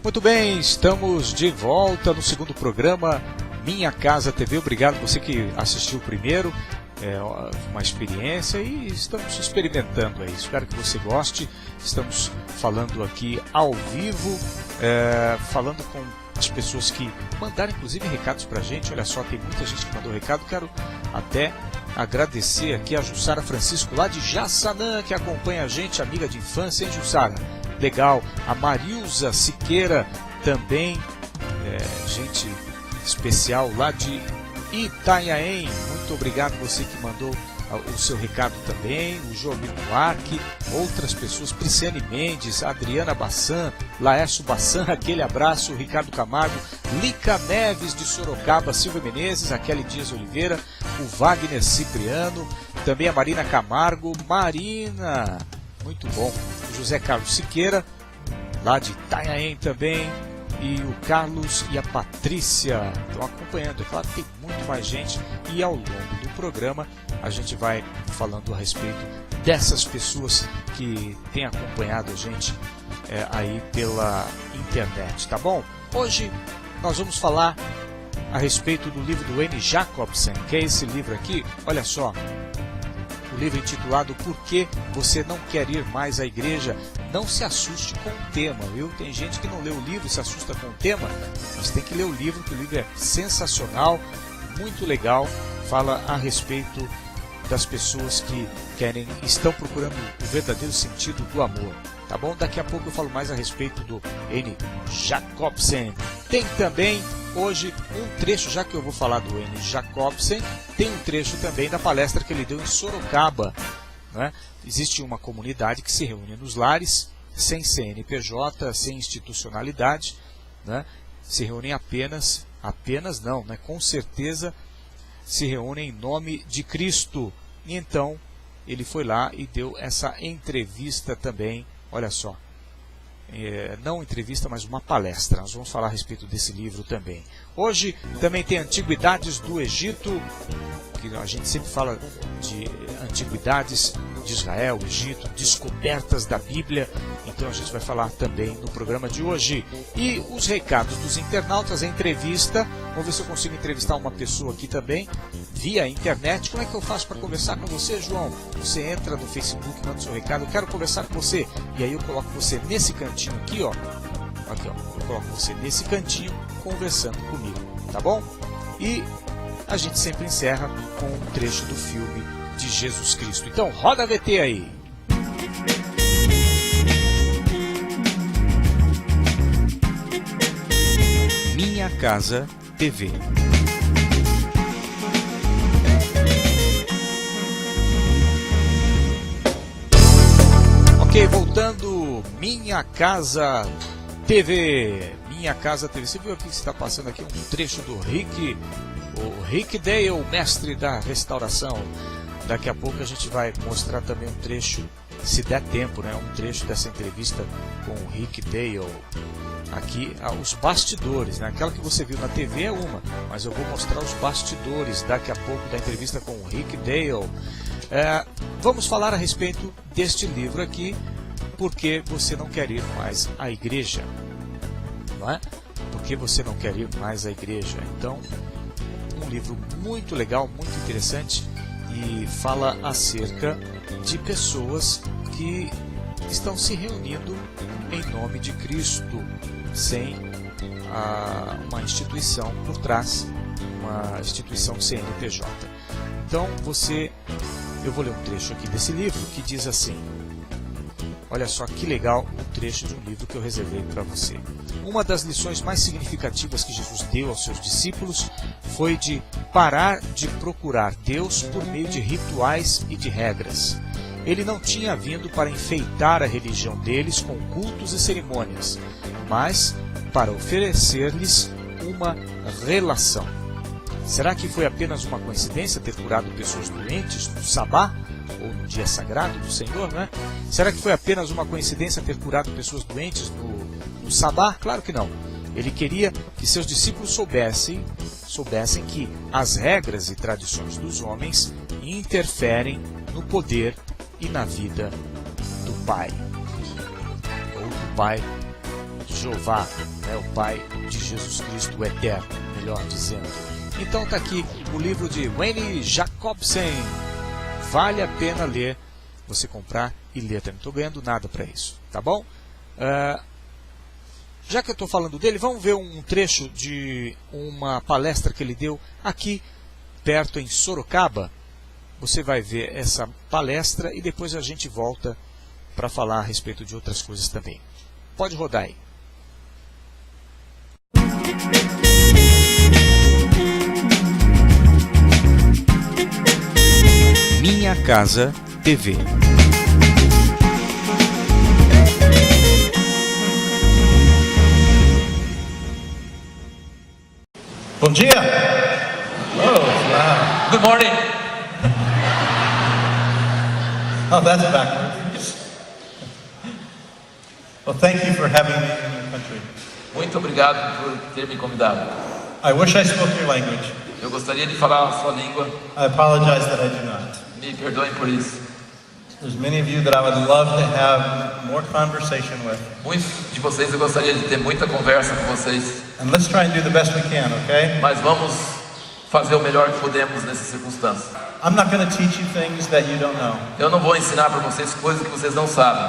Muito bem, estamos de volta no segundo programa Minha Casa TV. Obrigado você que assistiu o primeiro, uma experiência e estamos experimentando aí. Espero que você goste. Estamos falando aqui ao vivo, falando com as pessoas que mandaram inclusive recados pra gente. Olha só, tem muita gente que mandou recado. Quero até agradecer aqui a Jussara Francisco lá de Jaçanã, que acompanha a gente, amiga de infância, hein, Jussara? Legal. A Marilza Siqueira também, gente especial lá de Itanhaém. Muito obrigado você que mandou o seu recado também. O Jomir Buarque, outras pessoas, Prisciane Mendes, Adriana Bassan, Laércio Bassan, aquele abraço, Ricardo Camargo, Lica Neves de Sorocaba, Silvia Menezes, a Kelly Dias Oliveira, o Wagner Cipriano, também a Marina Camargo. Marina, muito bom. O José Carlos Siqueira, lá de Itanhaém também, e o Carlos e a Patrícia estão acompanhando. É claro que tem muito mais gente e ao longo do programa a gente vai falando a respeito dessas pessoas que têm acompanhado a gente aí pela internet, tá bom? Hoje nós vamos falar a respeito do livro do N. Jacobsen, que é esse livro aqui, olha só. O livro intitulado Por que Você Não Quer Ir Mais à Igreja? Não se assuste com o tema, viu? Tem gente que não lê o livro e se assusta com o tema, mas tem que ler o livro, que o livro é sensacional, muito legal, fala a respeito das pessoas que estão procurando o verdadeiro sentido do amor, tá bom? Daqui a pouco eu falo mais a respeito do N. Jacobsen. Tem também hoje um trecho, já que eu vou falar do N. Jacobsen, tem um trecho também da palestra que ele deu em Sorocaba, né? Existe uma comunidade que se reúne nos lares, sem CNPJ, sem institucionalidade, né? Se reúnem apenas não, né? Com certeza se reúnem em nome de Cristo. E então ele foi lá e deu essa entrevista também, olha só. Não entrevista, mas uma palestra. Nós vamos falar a respeito desse livro também. Hoje também tem Antiguidades do Egito, que a gente sempre fala de antiguidades de Israel, Egito, descobertas da Bíblia. Então a gente vai falar também no programa de hoje. E os recados dos internautas, a entrevista. Vamos ver se eu consigo entrevistar uma pessoa aqui também, via internet. Como é que eu faço para conversar com você, João? Você entra no Facebook, manda o seu recado, eu quero conversar com você. E aí eu coloco você nesse cantinho aqui, ó. Aqui, ó. Eu coloco você nesse cantinho conversando comigo, tá bom? E a gente sempre encerra com um trecho do filme de Jesus Cristo. Então, roda a VT aí. Minha Casa TV. Ok, voltando, Minha Casa TV. Minha Casa TV. Você viu aqui que está passando aqui um trecho do o Rick Dale, mestre da restauração. Daqui a pouco a gente vai mostrar também um trecho, se der tempo, né? Um trecho dessa entrevista com o Rick Dale. Aqui, os bastidores, né? Aquela que você viu na TV é uma, mas eu vou mostrar os bastidores daqui a pouco da entrevista com o Rick Dale. Vamos falar a respeito deste livro aqui, Por que Você Não Quer Ir Mais à Igreja? Não é? Por que Você Não Quer Ir Mais à Igreja? Então, um livro muito legal, muito interessante, e fala acerca de pessoas que estão se reunindo em nome de Cristo, sem uma instituição por trás, uma instituição CNPJ. Então eu vou ler um trecho aqui desse livro que diz assim, olha só que legal, um trecho de um livro que eu reservei para você. Uma das lições mais significativas que Jesus deu aos seus discípulos foi de parar de procurar Deus por meio de rituais e de regras. Ele não tinha vindo para enfeitar a religião deles com cultos e cerimônias, mas para oferecer-lhes uma relação. Será que foi apenas uma coincidência ter curado pessoas doentes no Sabá, ou no dia sagrado do Senhor, né? Será que foi apenas uma coincidência ter curado pessoas doentes no Sabá? Claro que não. Ele queria que seus discípulos soubessem que as regras e tradições dos homens interferem no poder e na vida do Pai, ou do Pai Jeová, né, o Pai de Jesus Cristo, o Eterno, melhor dizendo. Então está aqui o livro de Wayne Jacobsen. Vale a pena ler, você comprar e ler. Eu não estou ganhando nada para isso, tá bom? Já que eu estou falando dele, vamos ver um trecho de uma palestra que ele deu aqui perto em Sorocaba. Você vai ver essa palestra e depois a gente volta para falar a respeito de outras coisas também. Pode rodar aí. Minha Casa TV. Bom dia. Oh, Good morning. oh, that's backwards. Well, thank you for having me in your country. Muito obrigado por ter me convidado. I wish I spoke your language. Eu gostaria de falar a sua língua. I apologize that I do not. Me perdoem por isso. There's many of you that I would love to have more conversation with. Muitos de vocês eu gostaria de ter muita conversa com vocês. And let's try and do the best we can, okay? Mas vamos fazer o melhor que podemos nessas circunstâncias. I'm not going to teach you things that you don't know. Eu não vou ensinar para vocês coisas que vocês não sabem.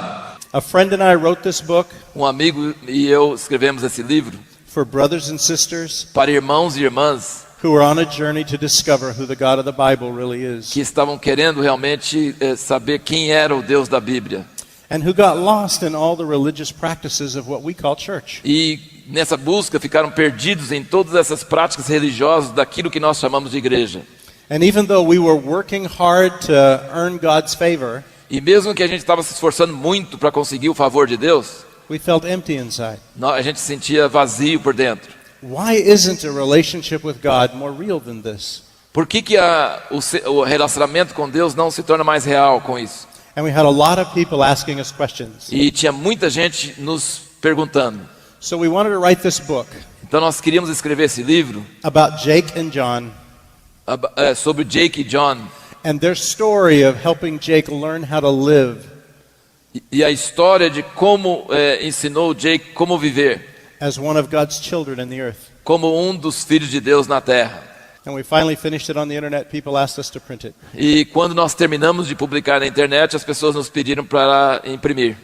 A friend and I wrote this book Um amigo e eu escrevemos esse livro for brothers and sisters para irmãos e irmãs who are on a journey to discover who the God of the Bible really is. que estavam querendo realmente saber quem era o Deus da Bíblia. And who got lost in all the religious practices of what we call church. E nessa busca ficaram perdidos em todas essas práticas religiosas daquilo que nós chamamos de igreja. And even though we were working hard to earn God's favor, E mesmo que a gente estava se esforçando muito para conseguir o favor de Deus, we felt empty inside. a gente se sentia vazio por dentro. Why isn't a relationship with God more real than this? Por que o relacionamento com Deus não se torna mais real com isso? And we had a lot of people asking us questions. E tinha muita gente nos perguntando. So we wanted to write this book Então nós queríamos escrever esse livro about Jake and John sobre Jake e John and their story of helping Jake learn how to live e a história de como ensinou Jake como viver as one of God's children in the earth. como um dos filhos de Deus na terra. And we finally finished it on the internet. People asked us to print it. E quando nós terminamos de publicar na internet, as pessoas nos pediram para imprimir.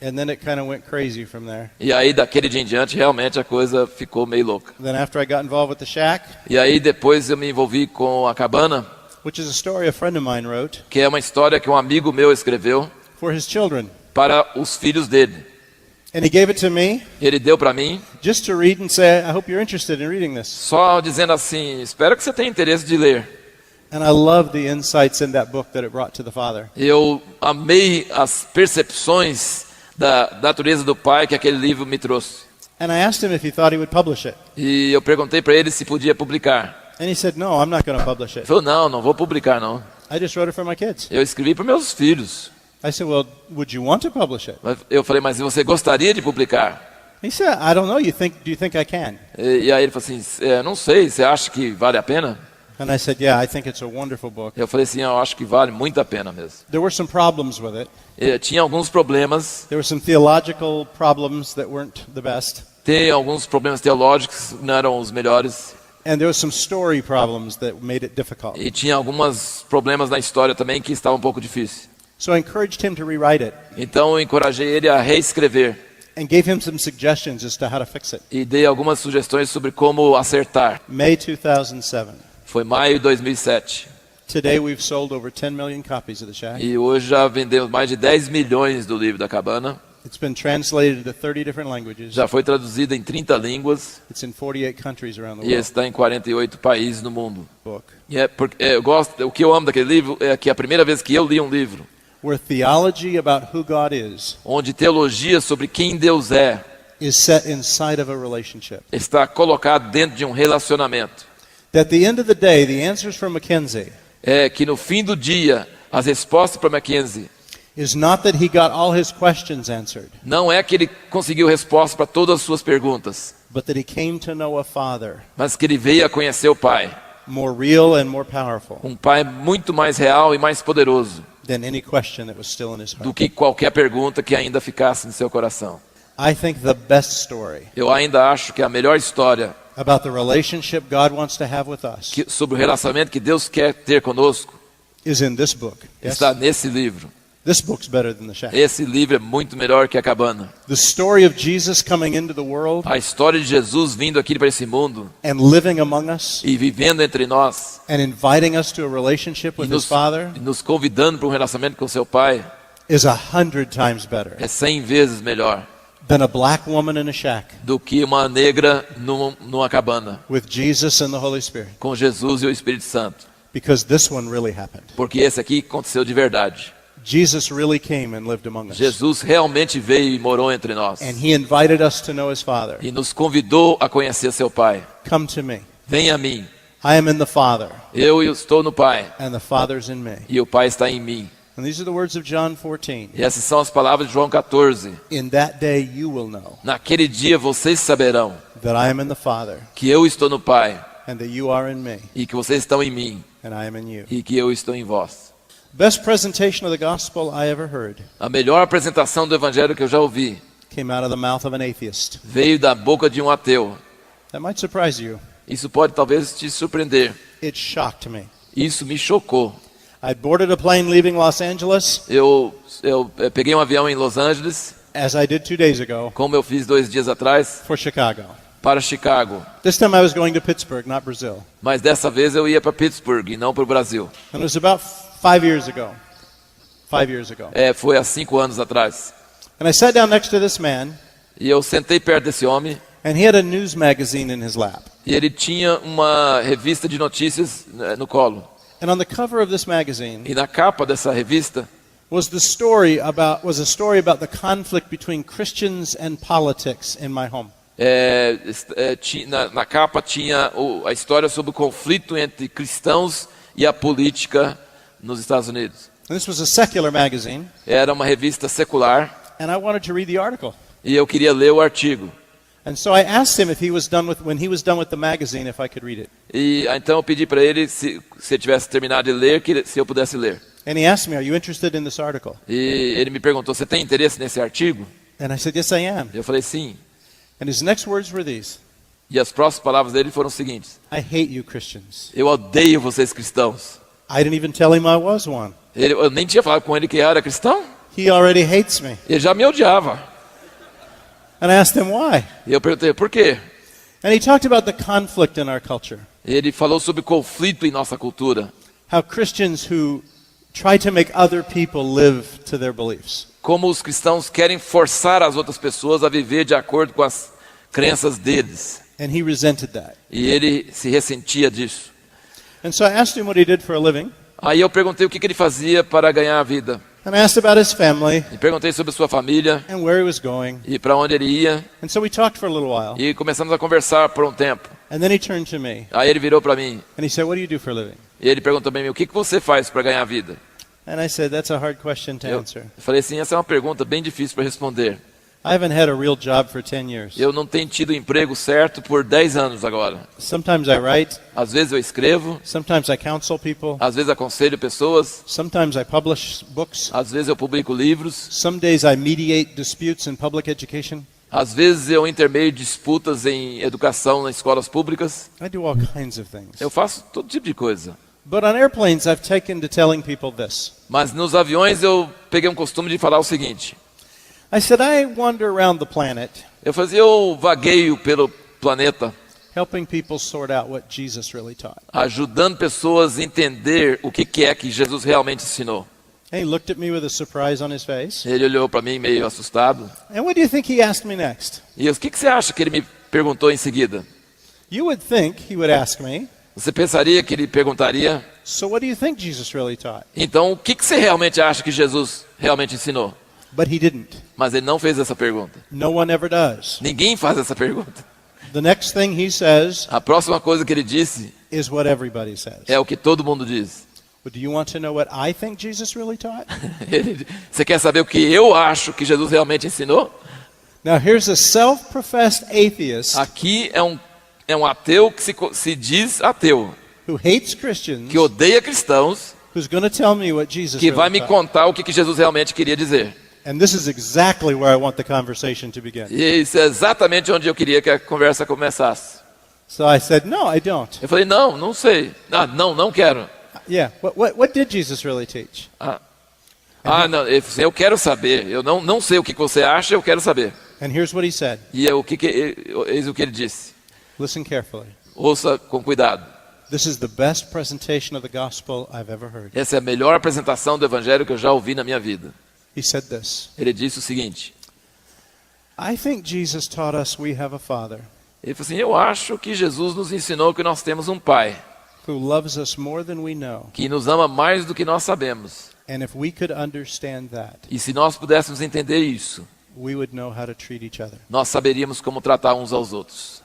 And then it kind of went crazy from there. E aí daquele dia em diante realmente a coisa ficou meio louca. Then after I got involved with the Shack, E aí depois eu me envolvi com a Cabana, which is a story a friend of mine wrote que é uma história que um amigo meu escreveu for his children. para os filhos dele. And he gave it to me Ele deu para mim just to read and say, I hope you're interested in reading this. só dizendo assim, espero que você tenha interesse de ler. And I love the insights in that book that it brought to the Father. Eu amei as percepções da natureza do Pai que aquele livro me trouxe. And I asked him if he thought he would publish it. E eu perguntei para ele se podia publicar. And he said, no, I'm not going to publish Ele it. falou, não vou publicar não. I just wrote it for my kids. Eu escrevi para meus filhos. I said, well, would you want to publish it? Eu falei, mas você gostaria de publicar? He said, I don't know. Do you think I can? E aí ele falou assim, não sei, você acha que vale a pena? And I said, yeah, I think it's a wonderful book. Eu falei assim, eu acho que vale muito a pena mesmo. There were some problems with it. Tinha alguns problemas, There were some theological problems that weren't the best. tem alguns problemas teológicos que não eram os melhores. And there were some story problems that made it difficult. E tinha alguns problemas na história também que estavam um pouco difíceis. So I encouraged him to rewrite it Então eu encorajei ele a reescrever and gave him some suggestions as to how to fix it. e dei algumas sugestões sobre como acertar. May 2007. Foi maio de 2007. Today we've sold over 10 million copies of The Shack. E hoje já vendemos mais de 10 milhões do livro da Cabana. It's been translated into 30 different languages. Já foi traduzido em 30 línguas It's in 48 countries around the e world. está em 48 países no mundo. Book O que eu amo daquele livro é que é a primeira vez que eu li um livro where theology about who God onde teologia sobre quem Deus é is set inside of a relationship. está colocado dentro de um relacionamento. That at the end of the day, the answers from Mackenzie É que no fim do dia, as respostas para Mackenzie is not that he got all his questions answered, não é que ele conseguiu resposta para todas as suas perguntas, but that he came to know a Father mas que ele veio a conhecer o Pai. more real and more powerful Um Pai muito mais real e mais poderoso than any question that was still in his do heart. que qualquer pergunta que ainda ficasse no seu coração. I think the best story Eu ainda acho que a melhor história about the relationship God wants to have with us sobre o relacionamento que Deus quer ter conosco is in this book. Yes? está nesse livro. This book's better than the shack. Esse livro é muito melhor que a cabana. The story of Jesus coming into the world A história de Jesus vindo aqui para esse mundo and living among us e vivendo entre nós and inviting us to a relationship with His Father e nos convidando para um relacionamento com seu Pai is 100 times better é 100 vezes melhor than a black woman in a shack do que uma negra numa cabana with Jesus and the Holy Spirit. com Jesus e o Espírito Santo. Because this one really happened. Porque esse aqui aconteceu de verdade. Jesus really came and lived among us. Jesus realmente veio e morou entre nós. And He invited us to know His Father. E nos convidou a conhecer seu Pai. Come to me. Venha a mim. I am in the Father, Eu estou no Pai. and the Father's in me. E o Pai está em mim. And these are the words of John 14. E essas são as palavras de João 14. In that day you will know Naquele dia vocês saberão that I am in the Father, que eu estou no Pai. and that you are in me, E que vocês estão em mim. and I am in you. E que eu estou em vós. Best presentation of the gospel I ever heard A melhor apresentação do Evangelho que eu já ouvi came out of the mouth of an atheist. veio da boca de um ateu. That might surprise you. Isso pode talvez te surpreender. It shocked me. Isso me chocou. I boarded a plane leaving Los Angeles, Eu peguei um avião em Los Angeles, as I did 2 days ago, como eu fiz 2 dias atrás, for Chicago. para Chicago. This time I was going to Pittsburgh, not Brazil. Mas dessa vez eu ia para Pittsburgh e não para o Brasil. And it was about 5 years ago. 5 years ago. Foi há 5 anos atrás. And I sat down next to this man, E eu sentei perto desse homem and he had a news magazine in his lap. e ele tinha uma revista de notícias no colo. And on the cover of this magazine E na capa dessa revista was a story about the conflict between Christians and politics in my home. na capa tinha a história sobre o conflito entre cristãos e a política nos Estados Unidos. And this was a secular magazine, Era uma revista secular and I wanted to read the article. e eu queria ler o artigo. And so I asked him when he was done with the magazine, if I could read it. E então eu pedi para ele se ele tivesse terminado de ler, se eu pudesse ler. And he asked me, "Are you interested in this article?" E ele me perguntou: "Você tem interesse nesse artigo?" And I said, "Yes, I am." Eu falei: "Sim." And his next words were these: E as próximas palavras dele foram as seguintes: "I hate you, Christians." "Eu odeio vocês cristãos." I didn't even tell him I was one. Eu nem tinha falado com ele que era cristão. He already hates me. Ele já me odiava. And I asked him why. E eu perguntei: "Por quê?" And he talked about the conflict in our culture. Ele falou sobre conflito em nossa cultura. How Christians who try to make other people live to their beliefs. Como os cristãos querem forçar as outras pessoas a viver de acordo com as crenças deles. And he resented that. E ele se ressentia disso. And so I asked him what he did for a living. Aí eu perguntei o que ele fazia para ganhar a vida. And I asked about his family E perguntei sobre sua família and where he was going. e para onde ele ia. And so we talked for a little while. E começamos a conversar por um tempo. And then he turned to me Aí ele virou para mim and he said, "What do you do for a living?" e ele perguntou para mim: "O que você faz para ganhar a vida?" And I said, "That's a hard question to Eu answer. falei assim: "Essa é uma pergunta bem difícil para responder. I haven't had a real job for 10 years. Eu não tenho tido emprego certo por 10 anos agora. Sometimes I write, Às vezes eu escrevo, sometimes I counsel people, às vezes aconselho pessoas, sometimes I publish books, às vezes eu publico livros, some days I mediate disputes in public education. às vezes eu intermeio disputas em educação nas escolas públicas. I do all kinds of things. Eu faço todo tipo de coisa. But on airplanes, I've taken to telling people this. Mas nos aviões eu peguei um costume de falar o seguinte: I said, I wander around the planet, eu vagueio pelo planeta, helping people sort out what Jesus really taught. ajudando pessoas a entender o que é que Jesus realmente ensinou. And he looked at me with a surprise on his face. Ele olhou para mim meio assustado. And what do you think he asked me next? E eu: "O que você acha que ele me perguntou em seguida?" You would think he would ask me, Você pensaria que ele perguntaria: "So what do you think Jesus really taught?" "Então, o que você realmente acha que Jesus realmente ensinou?" But he didn't. Mas ele não fez essa pergunta. No one ever does. Ninguém faz essa pergunta. The next thing he says A próxima coisa que ele disse is what everybody says. é o que todo mundo diz. Well, do you want to know what I think Jesus really taught? Você quer saber o que eu acho que Jesus realmente ensinou? Now here's a self-professed atheist Aqui é um ateu que se diz ateu, who hates Christians, que odeia cristãos, who's going to tell me what Jesus que vai really me taught. contar o que Jesus realmente queria dizer. And this is exactly where I want the conversation to begin. E isso é exatamente onde eu queria que a conversa começasse. So I said, no, I don't. Eu falei, não sei. Não quero. Yeah, what did Jesus really teach? Não, eu quero saber. Eu não sei o que você acha, eu quero saber. And here's what he said. E eis o que ele disse. Listen carefully. Ouça com cuidado. This is the best presentation of the gospel I've ever heard. Essa é a melhor apresentação do evangelho que eu já ouvi na minha vida. He said this. Ele disse o seguinte. I think Jesus taught us we have a Father Ele falou assim, eu acho que Jesus nos ensinou que nós temos um Pai who loves us more than we know. que nos ama mais do que nós sabemos. And if we could understand that, E se nós pudéssemos entender isso, we would know how to treat each other. nós saberíamos como tratar uns aos outros.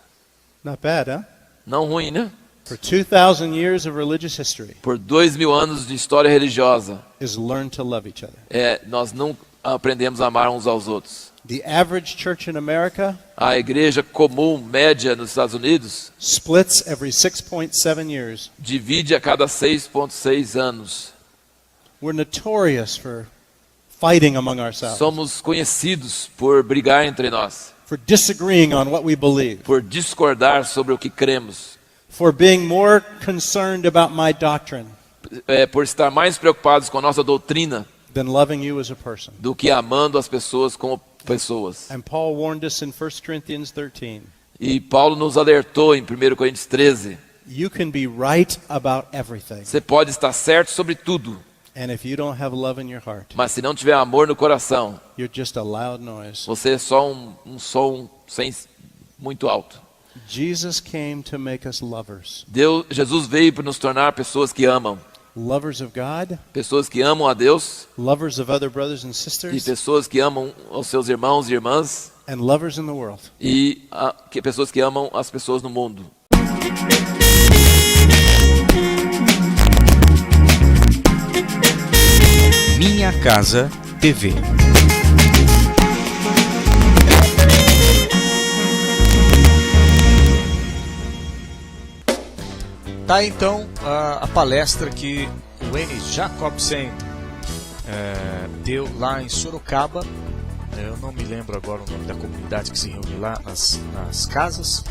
Not bad, huh? Não ruim, né? For 2,000 years of religious history Por 2000 anos de história religiosa, is learn to love each other. nós não aprendemos a amar uns aos outros. The average church in America A igreja comum, média nos Estados Unidos, splits every 6.7 years. divide a cada 6,6 anos. We're notorious for fighting among ourselves, Somos conhecidos por brigar entre nós, for disagreeing on what we believe, por discordar sobre o que cremos, for being more concerned about my doctrine por estar mais preocupados com a nossa doutrina than loving you as a person. do que amando as pessoas como pessoas. And Paul warned us in 1 Corinthians 13. E Paulo nos alertou em 1 Coríntios 13, You can be right about everything. você pode estar certo sobre tudo, And if you don't have love in your heart, mas se não tiver amor no coração, you're just a loud noise. você é só um som muito alto. Jesus came to make us lovers. Jesus veio para nos tornar pessoas que amam. Lovers of God, Pessoas que amam a Deus lovers of other brothers and e sisters, pessoas que amam os seus irmãos e irmãs and lovers in the world. e pessoas que amam as pessoas no mundo. Minha Casa TV. Tá então a palestra que o Wayne Jacobsen deu lá em Sorocaba. Eu não me lembro agora o nome da comunidade que se reúne lá nas casas.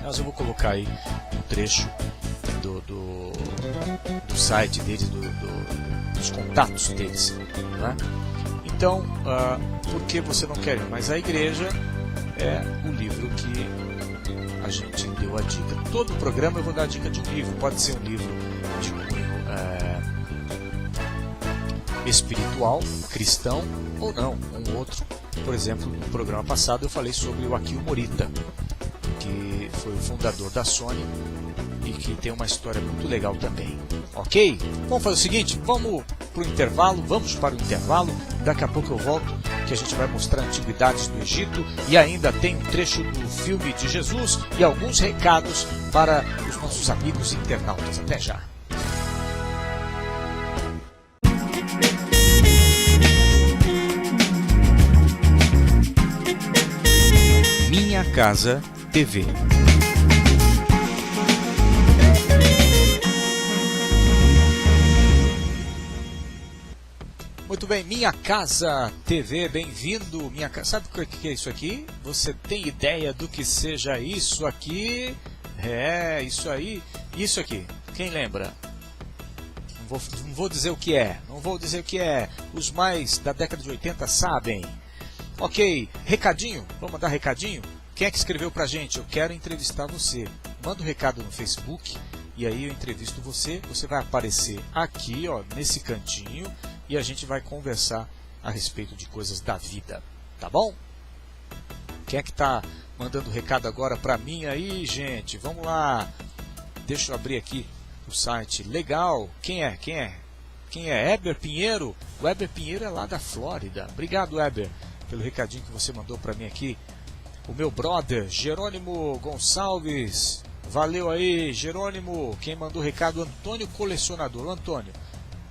Mas eu vou colocar aí um trecho do site deles, dos contatos deles, né? Então, por que você não quer ir? Mas a igreja é o livro que a gente deu a dica. Todo programa eu vou dar a dica de um livro. Pode ser um livro de cunho espiritual, cristão ou não, um outro. Por exemplo, no programa passado eu falei sobre o Akio Morita, que foi o fundador da Sony e que tem uma história muito legal também. Ok? Vamos fazer o seguinte, vamos para o intervalo, daqui a pouco eu volto, que a gente vai mostrar antiguidades do Egito e ainda tem um trecho do filme de Jesus e alguns recados para os nossos amigos internautas. Até já! Minha Casa TV. Muito bem, Minha Casa TV, bem-vindo. Minha Casa, sabe o que é isso aqui? Você tem ideia do que seja isso aqui? É, isso aí, isso aqui. Quem lembra? Não vou dizer o que é, Os mais da década de 80 sabem. Ok, recadinho, vamos mandar recadinho? Quem é que escreveu pra gente? Eu quero entrevistar você. Manda um recado no Facebook e aí eu entrevisto você. Você vai aparecer aqui, ó, nesse cantinho e a gente vai conversar a respeito de coisas da vida, tá bom? Quem é que tá mandando recado agora pra mim aí, gente? Vamos lá. Deixa eu abrir aqui o site. Legal. Quem é? Heber Pinheiro? O Heber Pinheiro é lá da Flórida. Obrigado, Heber, pelo recadinho que você mandou para mim aqui. O meu brother, Jerônimo Gonçalves. Valeu aí, Jerônimo. Quem mandou o recado? Antônio Colecionador.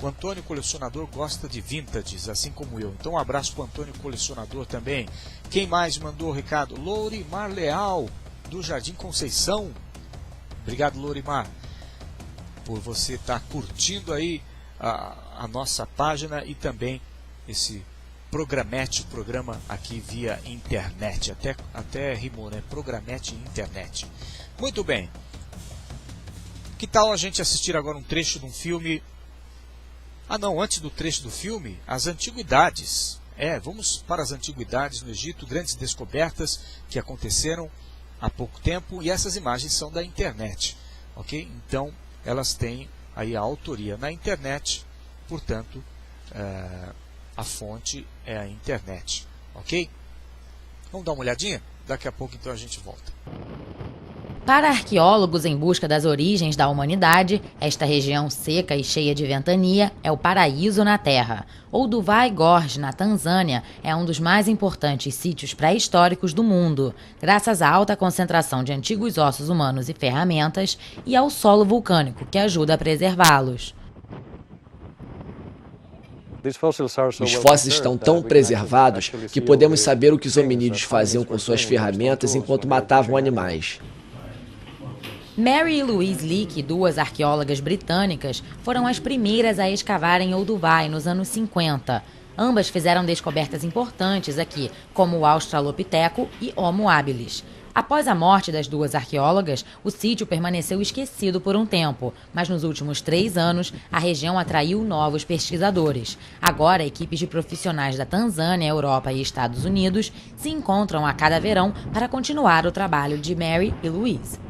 O Antônio Colecionador gosta de vintages, assim como eu. Então um abraço para o Antônio Colecionador também. Quem mais mandou o recado? Lourimar Leal, do Jardim Conceição. Obrigado, Lourimar, por você estar curtindo aí a nossa página e também esse Programete, o programa aqui via internet. Até rimou, né? Programete internet. Muito bem. Que tal a gente assistir agora um trecho de um filme? Ah não, antes do trecho do filme, as antiguidades. Vamos para as antiguidades no Egito, grandes descobertas que aconteceram há pouco tempo, e essas imagens são da internet, ok? Então, elas têm aí a autoria na internet, portanto, a fonte é a internet, ok? Vamos dar uma olhadinha? Daqui a pouco então a gente volta. Para arqueólogos em busca das origens da humanidade, esta região seca e cheia de ventania é o paraíso na Terra. Olduvai Gorge, na Tanzânia, é um dos mais importantes sítios pré-históricos do mundo, graças à alta concentração de antigos ossos humanos e ferramentas e ao solo vulcânico, que ajuda a preservá-los. Os fósseis estão tão preservados que podemos saber o que os hominídeos faziam com suas ferramentas enquanto matavam animais. Mary e Louise Leakey, duas arqueólogas britânicas, foram as primeiras a escavar em Olduvai nos anos 50. Ambas fizeram descobertas importantes aqui, como o Australopiteco e Homo habilis. Após a morte das duas arqueólogas, o sítio permaneceu esquecido por um tempo, mas nos últimos 3 anos, a região atraiu novos pesquisadores. Agora, equipes de profissionais da Tanzânia, Europa e Estados Unidos se encontram a cada verão para continuar o trabalho de Mary e Louise.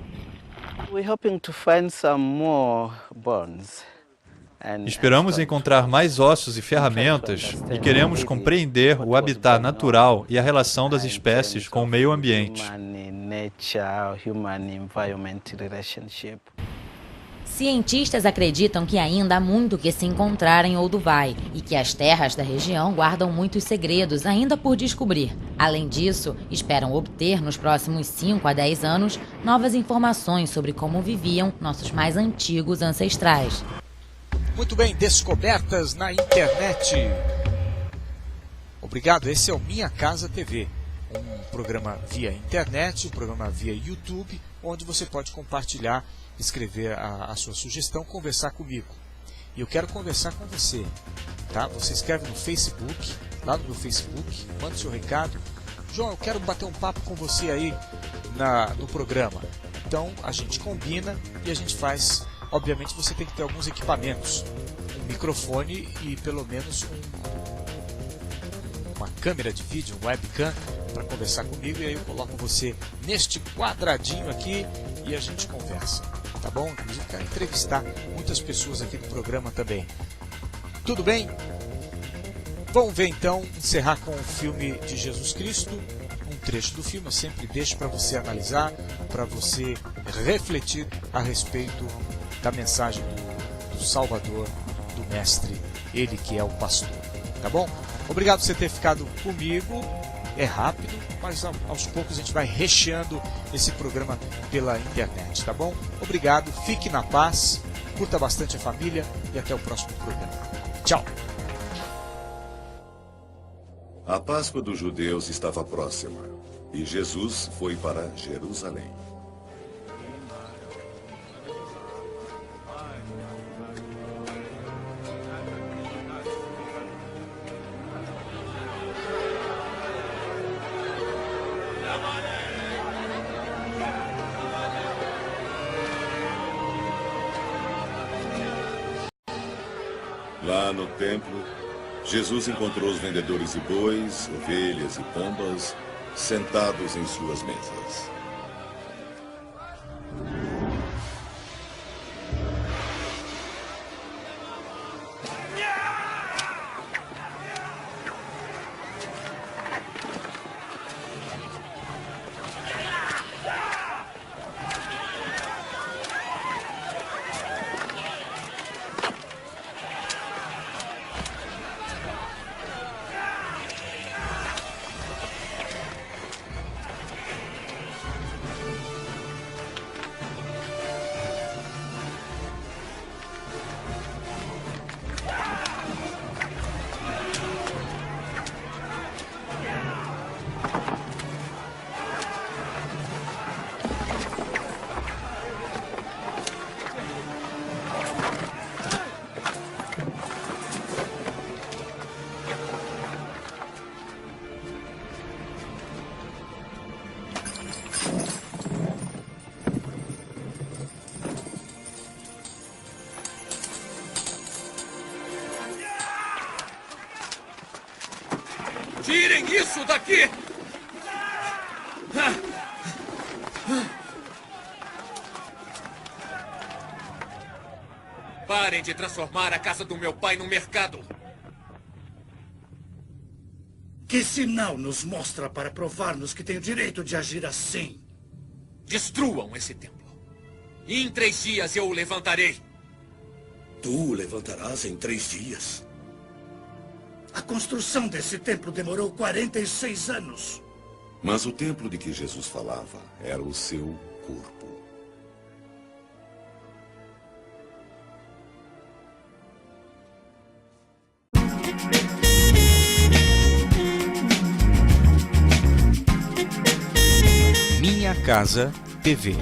Esperamos encontrar mais ossos e ferramentas e queremos compreender o habitat natural e a relação das espécies com o meio ambiente. Cientistas acreditam que ainda há muito que se encontrar em Olduvai e que as terras da região guardam muitos segredos ainda por descobrir. Além disso, esperam obter nos próximos 5 a 10 anos novas informações sobre como viviam nossos mais antigos ancestrais. Muito bem, descobertas na internet. Obrigado, esse é o Minha Casa TV, um programa via internet, um programa via YouTube, onde você pode compartilhar, escrever a sua sugestão, conversar comigo. E eu quero conversar com você, tá? Você escreve no Facebook, lá no meu Facebook, manda seu recado. João, eu quero bater um papo com você aí no programa. Então a gente combina e a gente faz. Obviamente você tem que ter alguns equipamentos, um microfone e pelo menos uma câmera de vídeo, um webcam, para conversar comigo, e aí eu coloco você neste quadradinho aqui e a gente conversa, tá bom? Inclusive quero entrevistar muitas pessoas aqui no programa também. Tudo bem? Vamos ver então, encerrar com o filme de Jesus Cristo, um trecho do filme, eu sempre deixo para você analisar, para você refletir a respeito da mensagem do Salvador, do Mestre, ele que é o pastor, tá bom? Obrigado por você ter ficado comigo, é rápido, mas aos poucos a gente vai recheando esse programa pela internet, tá bom? Obrigado, fique na paz, curta bastante a família e até o próximo programa. Tchau! A Páscoa dos judeus estava próxima e Jesus foi para Jerusalém. Lá no templo, Jesus encontrou os vendedores de bois, ovelhas e pombas sentados em suas mesas. Tirem isso daqui! Parem de transformar a casa do meu pai num mercado. Que sinal nos mostra para provar-nos que tem o direito de agir assim? Destruam esse templo. E em 3 dias eu o levantarei. Tu o levantarás em 3 dias? A construção desse templo demorou 46 anos. Mas o templo de que Jesus falava era o seu corpo. Minha Casa TV.